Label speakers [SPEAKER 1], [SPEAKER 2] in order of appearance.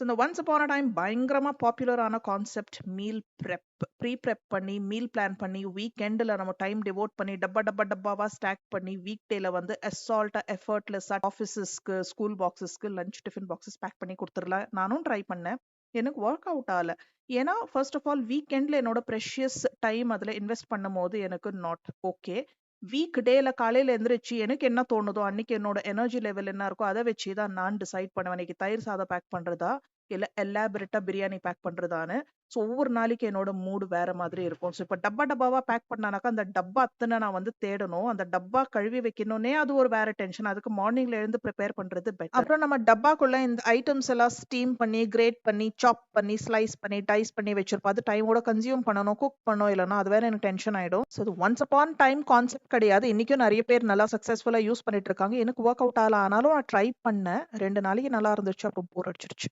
[SPEAKER 1] So இந்த once upon a time பயங்கரமா பாப்புலரான கான்செப்ட் மீல் ப்ரெப். ப்ரெப் பண்ணி மீல் பிளான் பண்ணி வீக்கெண்டில் நம்ம டைம் டிவோட் பண்ணி டப்பாவா ஸ்டாக் பண்ணி வீக் டேல வந்து அசால்ட்டா எஃபர்ட்லெஸ்ஸா ஆஃபீஸஸ்க்கு ஸ்கூல் பாக்ஸஸ்க்கு லஞ்ச் டிஃபன் பாக்ஸஸ் பேக் பண்ணி கொடுத்துடலாம். நானும் ட்ரை பண்ணேன். எனக்கு ஒர்க் அவுட் ஆகல. ஏன்னா ஃபர்ஸ்ட் ஆஃப் ஆல் வீக்கெண்ட்ல என்னோட ப்ரெஷியஸ் டைம் அதில் இன்வெஸ்ட் பண்ணும் போது எனக்கு நாட் ஓகே. வீக் டேல காலையில எந்திரிச்சு எனக்கு என்ன தோணுதோ அன்னைக்கு என்னோட எனர்ஜி லெவல் என்ன இருக்கோ அதை வச்சு தான் நான் டிசைட் பண்ணுவேன். இன்னைக்கு தயிர் சாதம் பேக் பண்றதா இல்ல எலாபரேட்டா பிரியாணி பேக் பண்றதான்னு. ஸோ ஒவ்வொரு நாளைக்கு என்னோட மூடு வேற மாதிரி இருக்கும். ஸோ இப்போ டப்பாவா பேக் பண்ணானாக்கா அந்த டப்பா அத்தனை நான் வந்து தேடணும். அந்த டப்பா கழுவி வைக்கணும்னே அது ஒரு வேற டென்ஷன். அதுக்கு மார்னிங்ல எழுந்து ப்ரிப்பேர் பண்றது பெட்டர். அப்புறம் நம்ம டப்பாக்குள்ள இந்த ஐட்டம்ஸ் எல்லாம் ஸ்டீம் பண்ணி கிரேட் பண்ணி சாப் பண்ணி ஸ்லைஸ் பண்ணி டைஸ் பண்ணி வச்சிருப்போம். அது டைமோட கன்சியூம் பண்ணணும், குக் பண்ணணும். இல்லைன்னா அது வேற எனக்கு டென்ஷன் ஆயிடும். ஸோ இது ஒன்ஸ் அப்பான் டைம் கான்செப்ட் கிடையாது. இன்னைக்கும் நிறைய பேர் நல்லா சக்சஸ்ஃபுல்லா யூஸ் பண்ணிட்டு இருக்காங்க. எனக்கு ஒர்க் அவுட் ஆகல. ஆனாலும் நான் ட்ரை பண்ணேன். 2 நாளைக்கு நல்லா இருந்துச்சு. அப்புறம் போர் அடிச்சிருச்சு.